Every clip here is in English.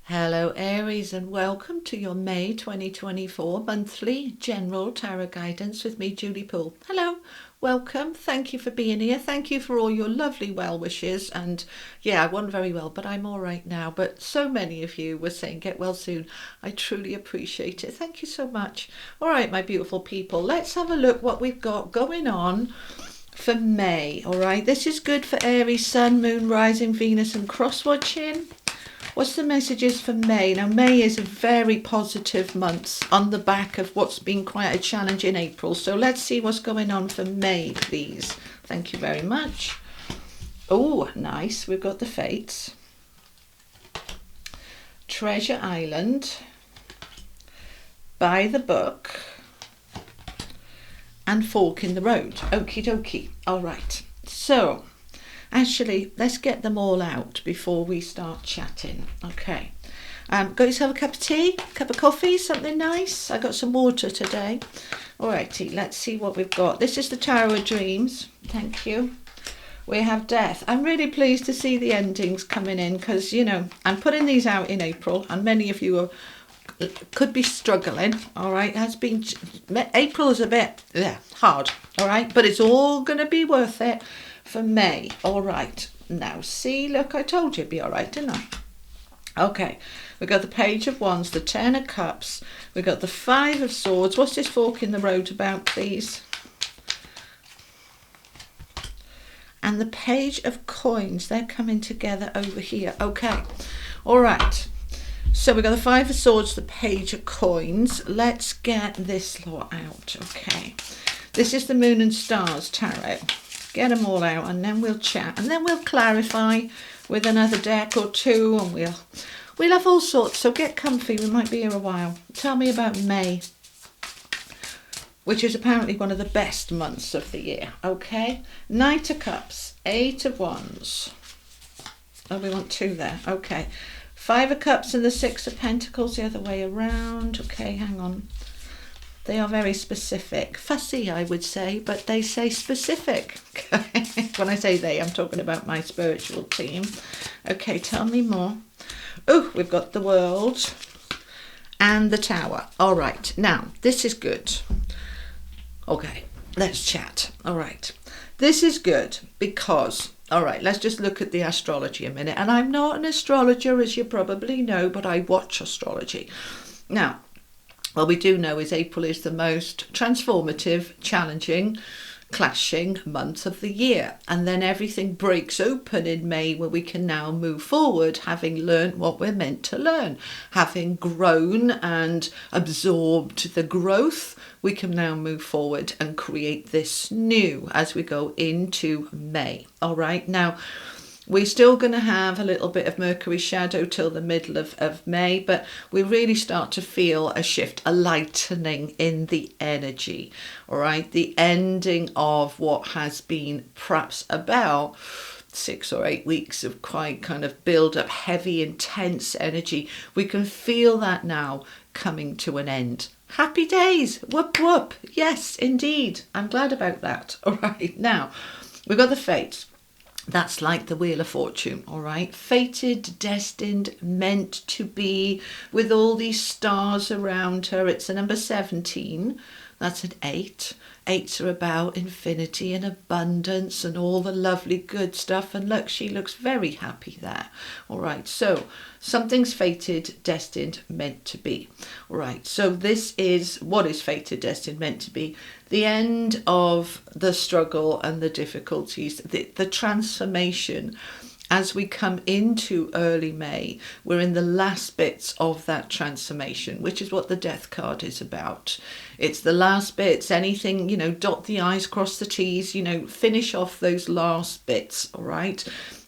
Hello Aries, and welcome to your May 2024 monthly general tarot guidance with me, Julie Poole. Hello, welcome, thank you for being here, thank you for all your lovely well wishes. And yeah, I wasn't very well, but I'm all right now. But so many of you were saying get well soon. I truly appreciate it, thank you so much. All right, my beautiful people, let's have a look what we've got going on for May. All right, this is good for Aries, Sun, Moon, Rising, Venus and cross watching. What's the messages for May? Now, May is a very positive month on the back of what's been quite a challenge in April. So let's see what's going on for May, please. Thank you very much. Oh, nice. We've got the Fates. Treasure Island. By the Book. And Fork in the Road. Okie dokie. All right. So actually, let's get them all out before we start chatting. Okay. Got yourself a cup of tea, cup of coffee, something nice? I got some water today. Alrighty, let's see what we've got. This is the Tower of Dreams. Thank you. We have Death. I'm really pleased to see the endings coming in because, you know, I'm putting these out in April and many of you could be struggling. All right, April is a bit hard. All right, but it's all going to be worth it for May. All right, now see, look, I told you it'd be all right, didn't I? Okay, we've got the Page of Wands, the Ten of Cups, we've got the Five of Swords. What's this Fork in the Road about, please? And the Page of Coins. They're coming together over here. Okay, all right, so we've got the Five of Swords, the Page of Coins. Let's get this lot out. Okay, this is the Moon and Stars Tarot. Get them all out and then we'll chat and then we'll clarify with another deck or two, and we'll have all sorts. So get comfy, we might be here a while. Tell me about May, which is apparently one of the best months of the year. Okay, Knight of Cups, Eight of Wands. Oh, we want two there. Okay, Five of Cups and the Six of Pentacles the other way around. Okay, hang on. They are very specific. Fussy, I would say, but they say specific. When I say they, I'm talking about my spiritual team. Okay, tell me more. Oh, we've got the World and the Tower. All right, now, this is good. Okay, let's chat. All right, this is good because, all right, let's just look at the astrology a minute. And I'm not an astrologer, as you probably know, but I watch astrology. Now, what we do know is April is the most transformative, challenging, clashing month of the year. And then everything breaks open in May where we can now move forward, having learned what we're meant to learn. Having grown and absorbed the growth, we can now move forward and create this new as we go into May. All right, now, we're still going to have a little bit of Mercury shadow till the middle of May, but we really start to feel a shift, a lightening in the energy, all right? The ending of what has been perhaps about 6 or 8 weeks of quite kind of build up, heavy, intense energy. We can feel that now coming to an end. Happy days, whoop whoop. Yes, indeed. I'm glad about that. All right, now we've got the Fates. That's like the Wheel of Fortune, all right? Fated, destined, meant to be, with all these stars around her. It's a number 17. That's an 8. 8s are about infinity and abundance and all the lovely good stuff. And look, she looks very happy there. All right, so something's fated, destined, meant to be. All right, so this is what is fated, destined, meant to be. The end of the struggle and the difficulties, the transformation. As we come into early May, we're in the last bits of that transformation, which is what the Death card is about. It's the last bits, anything, you know, dot the I's, cross the T's, you know, finish off those last bits, all right?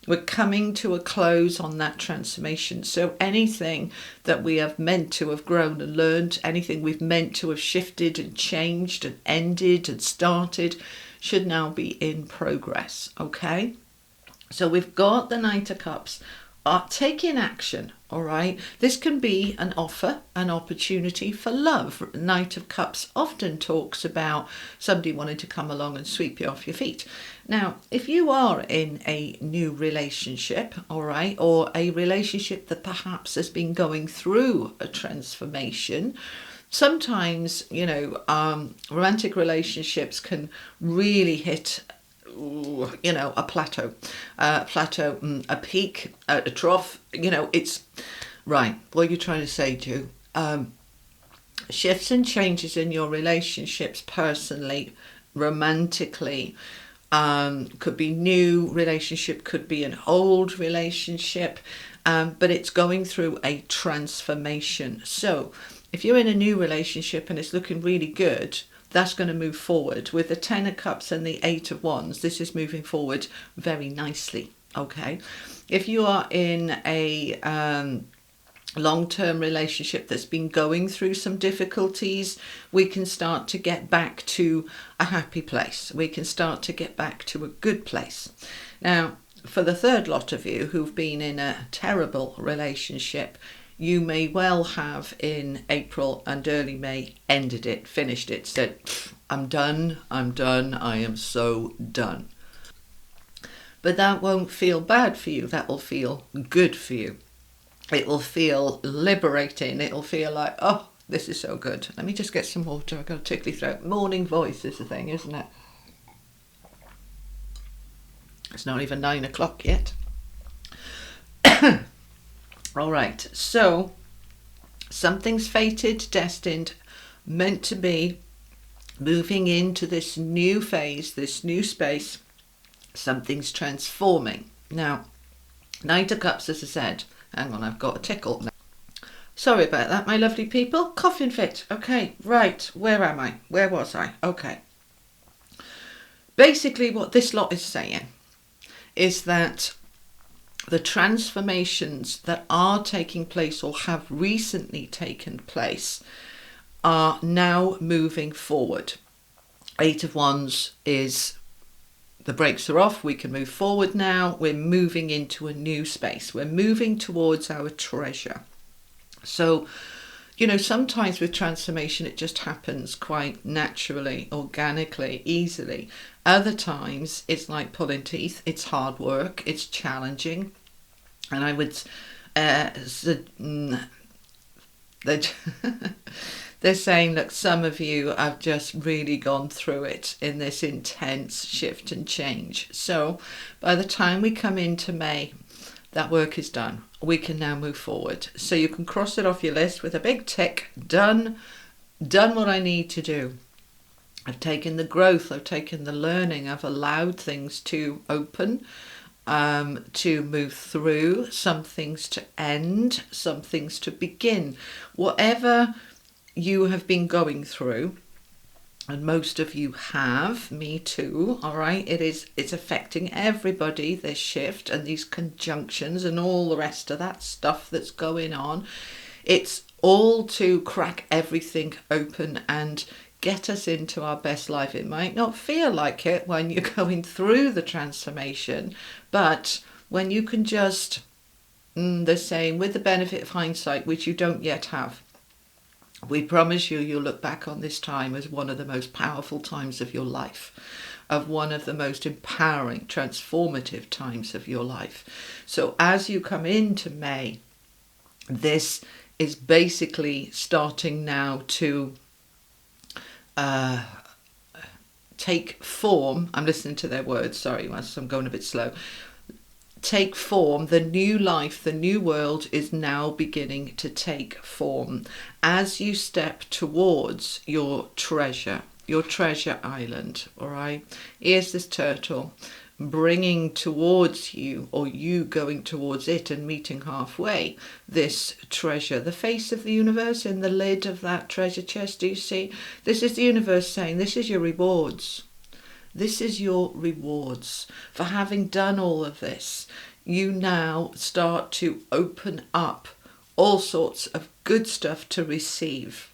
We're coming to a close on that transformation. So anything that we have meant to have grown and learned, anything we've meant to have shifted and changed and ended and started should now be in progress, okay? So we've got the Knight of Cups taking action. All right, this can be an offer, an opportunity for love. Knight of Cups often talks about somebody wanting to come along and sweep you off your feet. Now, if you are in a new relationship, all right, or a relationship that perhaps has been going through a transformation, sometimes, romantic relationships can really hit a plateau, a peak, a trough. It's right. What are you trying to say, Ju? Shifts and changes in your relationships, personally, romantically, could be new relationship, could be an old relationship, but it's going through a transformation. So if you're in a new relationship and it's looking really good, that's going to move forward. With the 10 of Cups and the 8 of Wands, this is moving forward very nicely, okay? If you are in a long-term relationship that's been going through some difficulties, we can start to get back to a happy place. We can start to get back to a good place. Now, for the third lot of you who've been in a terrible relationship, you may well have in April and early May ended it, finished it, said, I'm done, I am so done. But that won't feel bad for you, that will feel good for you. It will feel liberating, it will feel like, oh, this is so good. Let me just get some water, I've got a tickly throat. Morning voice is the thing, isn't it? It's not even 9 o'clock yet. All right, so something's fated, destined, meant to be, moving into this new phase, this new space. Something's transforming. Now, Knight of Cups, as I said, hang on, I've got a tickle now. Sorry about that, my lovely people. Coughing fit. Okay, right, where am I? Where was I? Okay. Basically, what this lot is saying is that the transformations that are taking place or have recently taken place are now moving forward. 8 of Wands is the brakes are off, we can move forward now, we're moving into a new space, we're moving towards our treasure. So, sometimes with transformation it just happens quite naturally, organically, easily. Other times it's like pulling teeth, it's hard work, it's challenging. And I would, they're saying that some of you have just really gone through it in this intense shift and change. So by the time we come into May, that work is done. We can now move forward. So you can cross it off your list with a big tick. Done what I need to do. I've taken the growth, I've taken the learning, I've allowed things to open, to move through, some things to end, some things to begin. Whatever you have been going through, and most of you have, me too, all right, it's affecting everybody, this shift and these conjunctions and all the rest of that stuff that's going on. It's all to crack everything open and get us into our best life. It might not feel like it when you're going through the transformation, but when you can just, they're saying, with the benefit of hindsight, which you don't yet have, we promise you'll look back on this time as one of the most powerful times of your life, of one of the most empowering, transformative times of your life. So as you come into May, this is basically starting now to take form. I'm listening to their words, sorry, I'm going a bit slow. Take form. The new life, the new world is now beginning to take form as you step towards your treasure island. All right, here's this turtle bringing towards you, or you going towards it and meeting halfway, this treasure, the face of the universe in the lid of that treasure chest. Do you see? This is the universe saying, this is your rewards. This is your rewards for having done all of this. You now start to open up all sorts of good stuff to receive.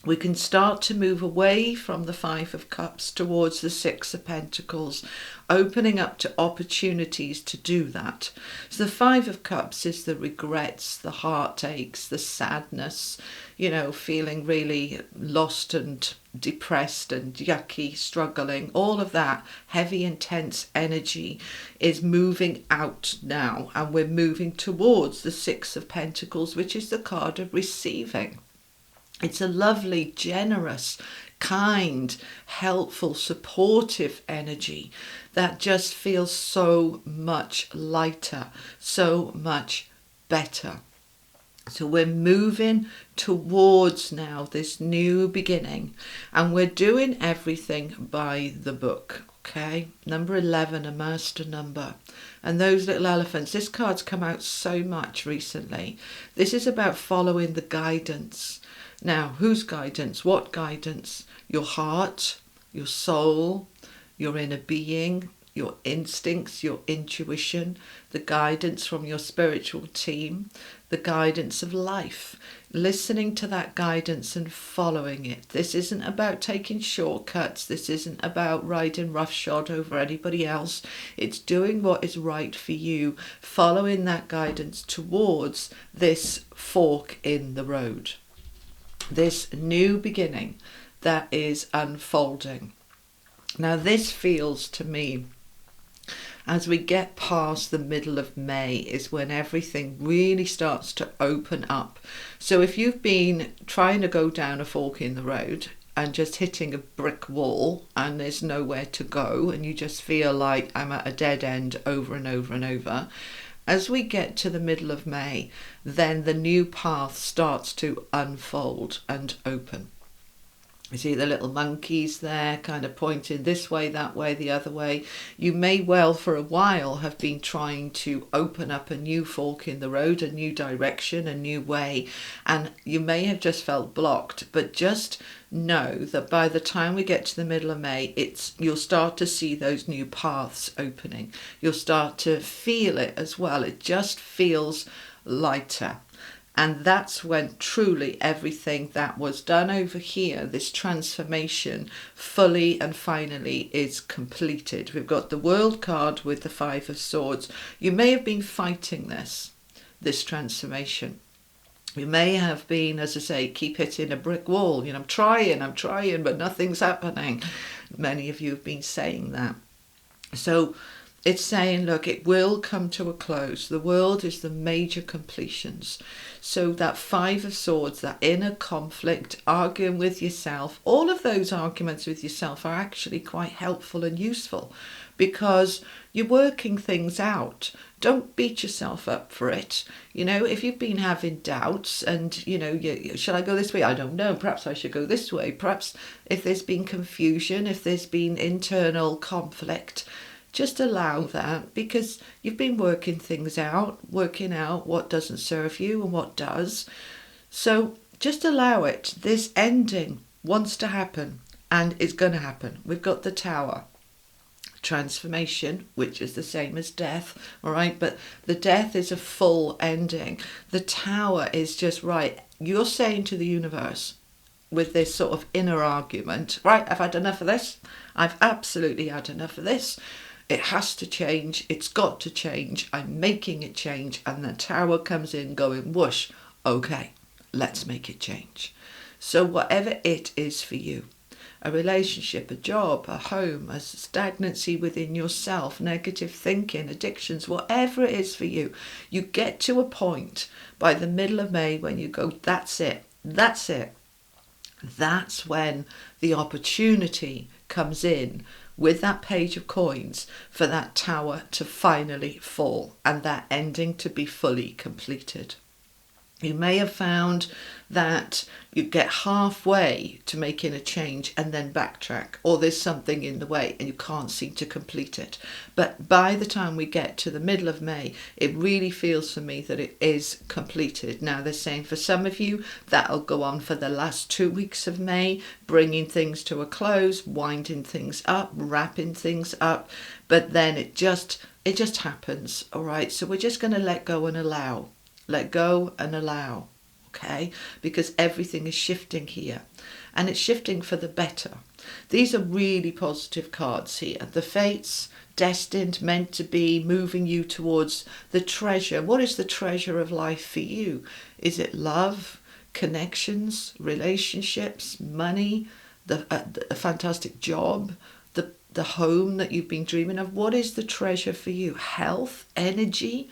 we can start to move away from the Five of Cups towards the Six of Pentacles, opening up to opportunities to do that. So the Five of Cups is the regrets, the heartaches, the sadness, you know, feeling really lost and depressed and yucky, struggling. All of that heavy, intense energy is moving out now, and we're moving towards the Six of Pentacles, which is the card of receiving. It's a lovely, generous, kind, helpful, supportive energy that just feels so much lighter, so much better. So we're moving towards now this new beginning, and we're doing everything by the book. Okay, number 11, a master number. And those little elephants, this card's come out so much recently. This is about following the guidance. Now, whose guidance? What guidance? Your heart, your soul, your inner being, your instincts, your intuition, the guidance from your spiritual team, the guidance of life. Listening to that guidance and following it. This isn't about taking shortcuts. This isn't about riding roughshod over anybody else. It's doing what is right for you, following that guidance towards this fork in the road. This new beginning that is unfolding. Now this feels to me, as we get past the middle of May, is when everything really starts to open up. So if you've been trying to go down a fork in the road and just hitting a brick wall and there's nowhere to go, and you just feel like I'm at a dead end over and over and over, as we get to the middle of May, then the new path starts to unfold and open. You see the little monkeys there kind of pointing this way, that way, the other way. You may well for a while have been trying to open up a new fork in the road, a new direction, a new way, and you may have just felt blocked, but just know that by the time we get to the middle of May, you'll start to see those new paths opening. You'll start to feel it as well. It just feels lighter. And that's when truly everything that was done over here, this transformation, fully and finally is completed. We've got the World card with the Five of Swords. You may have been fighting this transformation. You may have been, as I say, keep hitting a brick wall. You know, I'm trying, but nothing's happening. Many of you have been saying that. So it's saying, look, it will come to a close. The world is the major completions. So that Five of Swords, that inner conflict, arguing with yourself, all of those arguments with yourself are actually quite helpful and useful because you're working things out. Don't beat yourself up for it. You know, if you've been having doubts and, you know, shall I go this way? I don't know. Perhaps I should go this way. Perhaps if there's been confusion, if there's been internal conflict, just allow that, because you've been working things out, working out what doesn't serve you and what does. So just allow it. This ending wants to happen and it's going to happen. We've got the Tower. Transformation, which is the same as death, all right? But the death is a full ending. The Tower is just, right, you're saying to the universe, with this sort of inner argument, right, I've had enough of this. I've absolutely had enough of this. It has to change. It's got to change. I'm making it change. And the Tower comes in going, whoosh, okay, let's make it change. So whatever it is for you, a relationship, a job, a home, a stagnancy within yourself, negative thinking, addictions, whatever it is for you, you get to a point by the middle of May when you go, that's it, that's it. That's when the opportunity comes in with that Page of Coins for that Tower to finally fall and that ending to be fully completed. You may have found that you get halfway to making a change and then backtrack, or there's something in the way and you can't seem to complete it. But by the time we get to the middle of May, it really feels for me that it is completed. Now they're saying for some of you, that'll go on for the last 2 weeks of May, bringing things to a close, winding things up, wrapping things up, but then it just happens, all right? So we're just going to let go and allow. Let go and allow, okay? Because everything is shifting here, and it's shifting for the better. These are really positive cards here. The Fates, destined, meant to be, moving you towards the treasure. What is the treasure of life for you? Is it love, connections, relationships, money, a fantastic job, the home that you've been dreaming of? What is the treasure for you? Health, energy,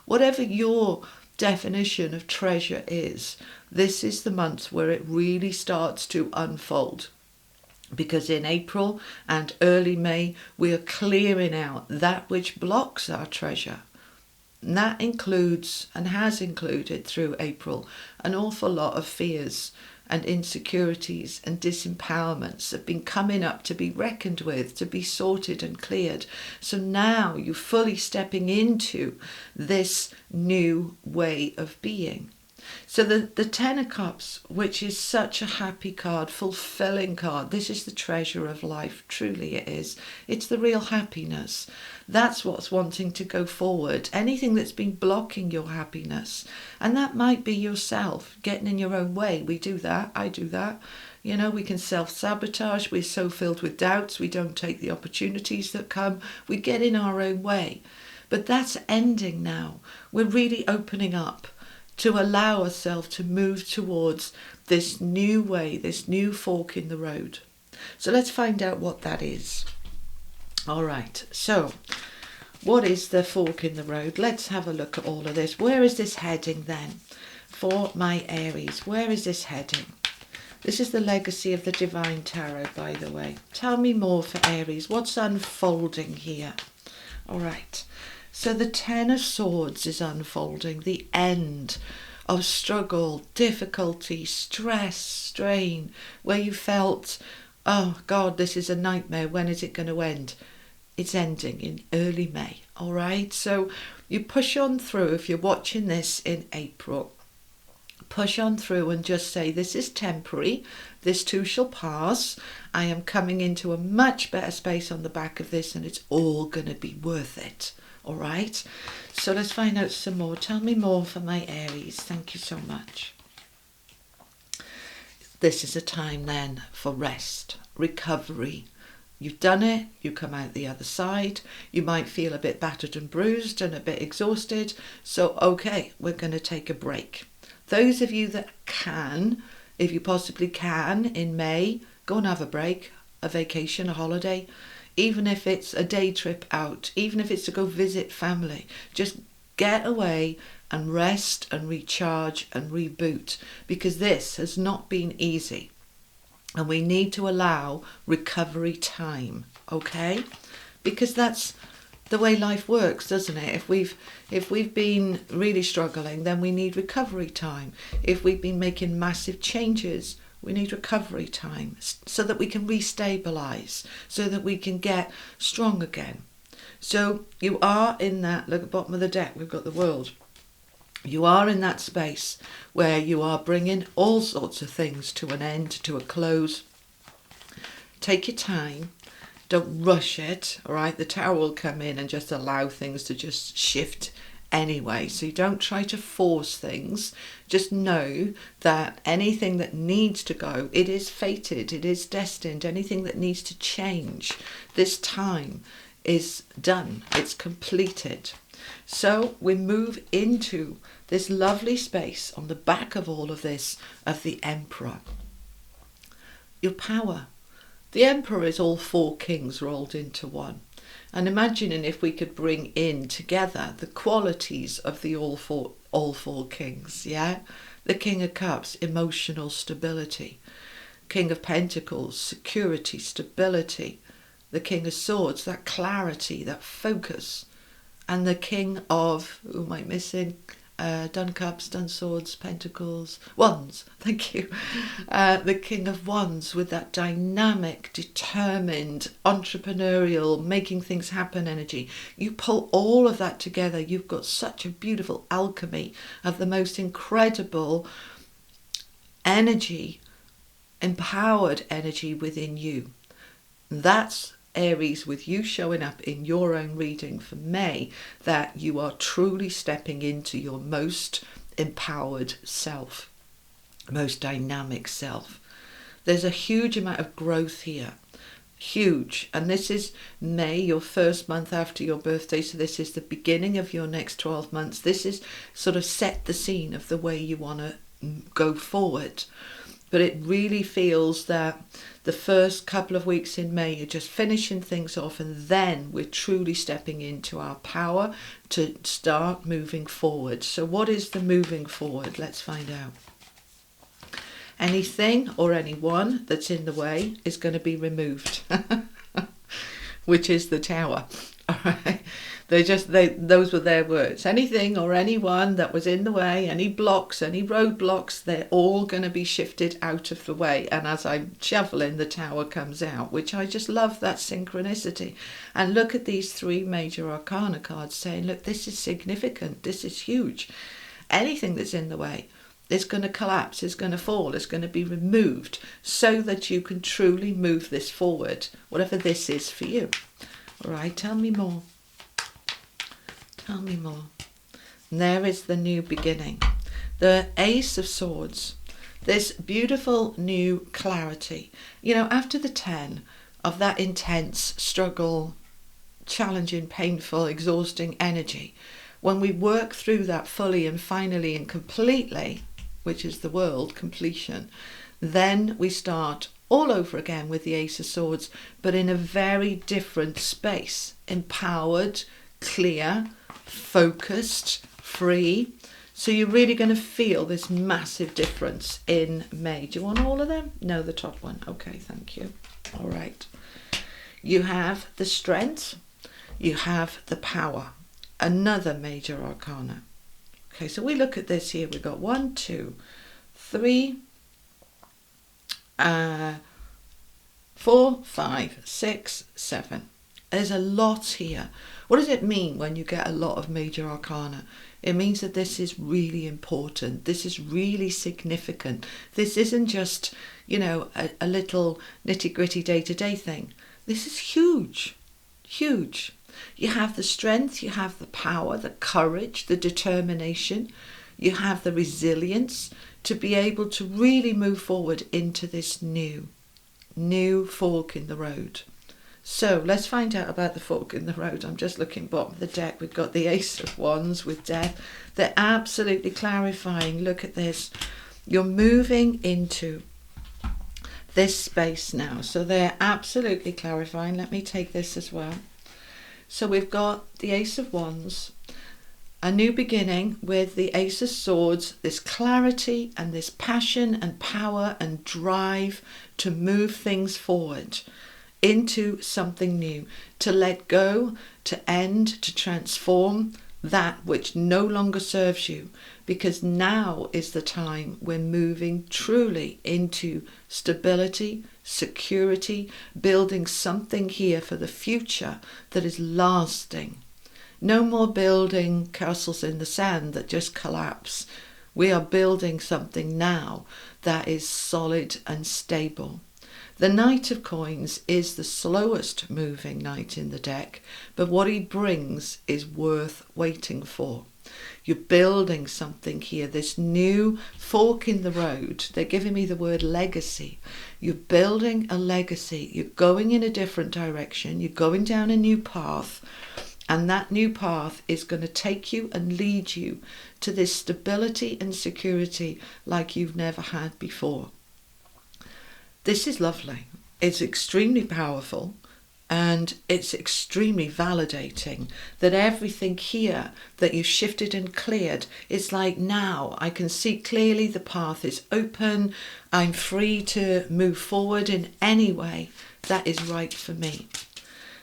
whatever your definition of treasure is, this is the month where it really starts to unfold. Because in April and early May, we are clearing out that which blocks our treasure. And that includes, and has included through April, an awful lot of fears and insecurities and disempowerments have been coming up to be reckoned with, to be sorted and cleared. So now you're fully stepping into this new way of being. So the Ten of Cups, which is such a happy card, fulfilling card. This is the treasure of life. Truly it is. It's the real happiness. That's what's wanting to go forward. Anything that's been blocking your happiness. And that might be yourself, getting in your own way. We do that. I do that. You know, we can self-sabotage. We're so filled with doubts. We don't take the opportunities that come. We get in our own way. But that's ending now. We're really opening up to allow ourselves to move towards this new way, this new fork in the road. So let's find out what that is. All right, so what is the fork in the road? Let's have a look at all of this. Where is this heading then for my Aries? Where is this heading? This is the legacy of the Divine Tarot, by the way. Tell me more for Aries. What's unfolding here? All right. So the Ten of Swords is unfolding, the end of struggle, difficulty, stress, strain, where you felt, oh God, this is a nightmare. When is it going to end? It's ending in early May, all right? So you push on through. If you're watching this in April, push on through and just say, this is temporary. This too shall pass. I am coming into a much better space on the back of this, and it's all going to be worth it. All right, so let's find out some more. Tell me more for my Aries. Thank you so much. This is a time then for rest, recovery. You've done it, you come out the other side. You might feel a bit battered and bruised and a bit exhausted. So, okay, we're going to take a break. Those of you that can, if you possibly can, in May, go and have a break, a vacation, a holiday. Even if it's a day trip out, even if it's to go visit family, just get away and rest and recharge and reboot, because this has not been easy. And we need to allow recovery time, okay? Because that's the way life works, doesn't it? If we've been really struggling, then we need recovery time. If we've been making massive changes, we need recovery time so that we can restabilize, so that we can get strong again. So you are in that, look at the bottom of the deck, we've got the World. You are in that space where you are bringing all sorts of things to an end, to a close. Take your time. Don't rush it, all right? The Tower will come in and just allow things to just shift anyway. So you don't try to force things. Just know that anything that needs to go, it is fated, it is destined. Anything that needs to change, this time is done. It's completed. So we move into this lovely space on the back of all of this, of the Emperor. Your power. The Emperor is all four kings rolled into one. And imagining if we could bring in together the qualities of the all four kings, yeah? The King of Cups, emotional stability. King of Pentacles, security, stability. The King of Swords, that clarity, that focus. And the King of, who am I missing? Done Cups, Done Swords, Pentacles, Wands, thank you. The King of Wands with that dynamic, determined, entrepreneurial, making things happen energy. You pull all of that together, you've got such a beautiful alchemy of the most incredible energy, empowered energy within you. That's Aries, with you showing up in your own reading for May, that you are truly stepping into your most empowered self. most dynamic self. There's a huge amount of growth here. Huge. And this is May, your first month after your birthday. So this is the beginning of your next 12 months. This is sort of set the scene of the way you want to go forward. But it really feels that the first couple of weeks in May, you're just finishing things off, and then we're truly stepping into our power to start moving forward. So what is the moving forward? Let's find out. Anything or anyone that's in the way is going to be removed, which is the Tower. All right. Those were their words. Anything or anyone that was in the way, any blocks, any roadblocks, they're all going to be shifted out of the way. And as I'm shuffling, the Tower comes out, which I just love that synchronicity. And look at these three major arcana cards saying, look, this is significant. This is huge. Anything that's in the way is going to collapse, is going to fall, is going to be removed so that you can truly move this forward, whatever this is for you. All right, tell me more. Tell me more. And there is the new beginning. The Ace of Swords. This beautiful new clarity. You know, after the 10 of that intense struggle, challenging, painful, exhausting energy, when we work through that fully and finally and completely, which is the world, completion, then we start all over again with the Ace of Swords, but in a very different space. Empowered, clear, focused, free. So you're really going to feel this massive difference in May. Do you want all of them? No, the top one. Okay, thank you. All right. You have the strength. You have the power. Another major arcana. Okay, so we look at this here. We've got 1, 2, 3, 4, 5, 6, 7. There's a lot here. What does it mean when you get a lot of major arcana? It means that this is really important. This is really significant. This isn't just, you know, a little nitty-gritty day-to-day thing. This is huge, huge. You have the strength, you have the power, the courage, the determination. You have the resilience to be able to really move forward into this new fork in the road. So let's find out about the fork in the road. I'm just looking bottom of the deck. We've got the Ace of Wands with Death. They're absolutely clarifying. Look at this. You're moving into this space now. So they're absolutely clarifying. Let me take this as well. So we've got the Ace of Wands, a new beginning with the Ace of Swords, this clarity and this passion and power and drive to move things forward into something new, to let go, to end, to transform that which no longer serves you, because now is the time we're moving truly into stability, security, building something here for the future that is lasting. No more building castles in the sand that just collapse. We are building something now that is solid and stable. The Knight of Coins is the slowest moving knight in the deck, but what he brings is worth waiting for. You're building something here, this new fork in the road. They're giving me the word legacy. You're building a legacy. You're going in a different direction. You're going down a new path. And that new path is going to take you and lead you to this stability and security like you've never had before. This is lovely. It's extremely powerful, and it's extremely validating that everything here that you've shifted and cleared is like, now I can see clearly, the path is open. I'm free to move forward in any way that is right for me.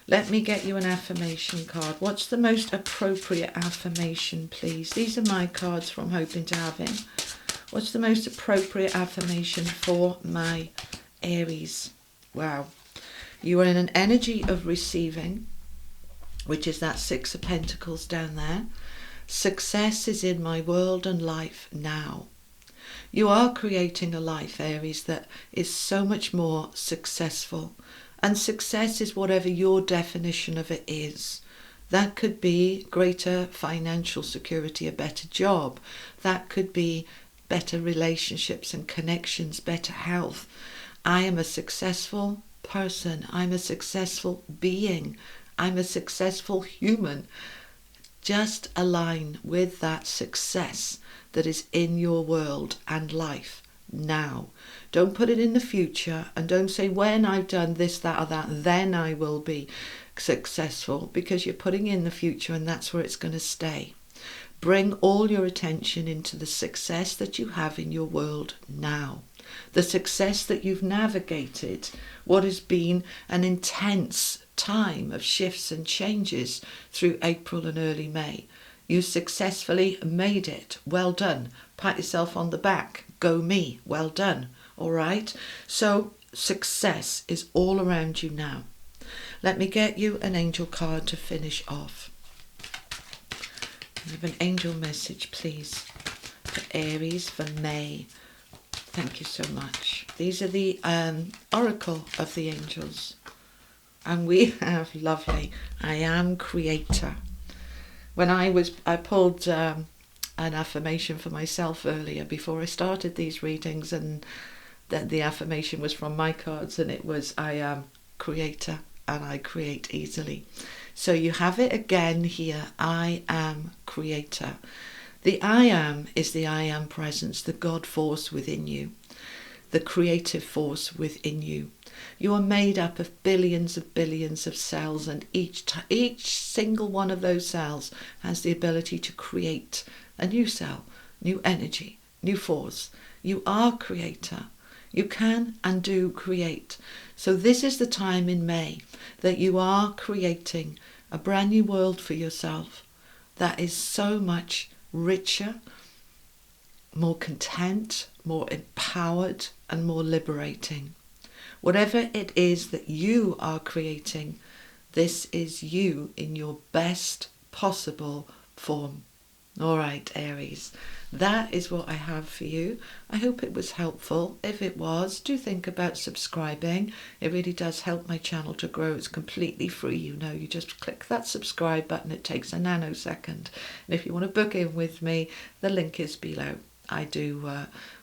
Let me get you an affirmation card. What's the most appropriate affirmation, please? These are my cards from Hoping to Having. What's the most appropriate affirmation for my Aries? Wow. You are in an energy of receiving, which is that 6 of Pentacles down there. Success is in my world and life now. You are creating a life, Aries, that is so much more successful. And success is whatever your definition of it is. That could be greater financial security, a better job. That could be better relationships and connections, better health. I am a successful person. I'm a successful being. I'm a successful human. Just align with that success that is in your world and life now. Don't put it in the future, and don't say, when I've done this, that or that, then I will be successful, because you're putting in the future and that's where it's going to stay. Bring all your attention into the success that you have in your world now. The success that you've navigated what has been an intense time of shifts and changes through April and early May. You successfully made it. Well done. Pat yourself on the back. Go me. Well done. All right. So success is all around you now. Let me get you an angel card to finish off. Give an angel message, please, for Aries for May. Thank you so much. These are the Oracle of the Angels. And we have lovely, I am creator. When I pulled an affirmation for myself earlier before I started these readings, and the affirmation was from my cards, and it was, I am creator and I create easily. So you have it again here, I am creator. The I am is the I am presence, the God force within you, the creative force within you. You are made up of billions of cells, and each single one of those cells has the ability to create a new cell, new energy, new force. You are creator. You can and do create. So this is the time in May that you are creating a brand new world for yourself that is so much richer, more content, more empowered, and more liberating. Whatever it is that you are creating, this is you in your best possible form. All right, Aries, that is what I have for you. I hope it was helpful. If it was, do think about subscribing. It really does help my channel to grow. It's completely free, you know. You just click that subscribe button. It takes a nanosecond. And if you want to book in with me, the link is below. I do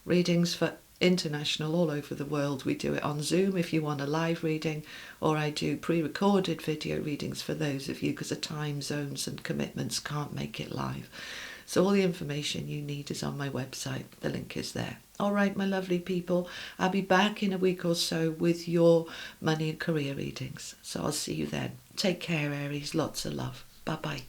readings for international, all over the world. We do it on Zoom if you want a live reading, or I do pre-recorded video readings for those of you because of time zones and commitments can't make it live. So all the information you need is on my website. The link is there. All right, my lovely people, I'll be back in a week or so with your money and career readings. So I'll see you then. Take care, Aries. Lots of love. Bye-bye.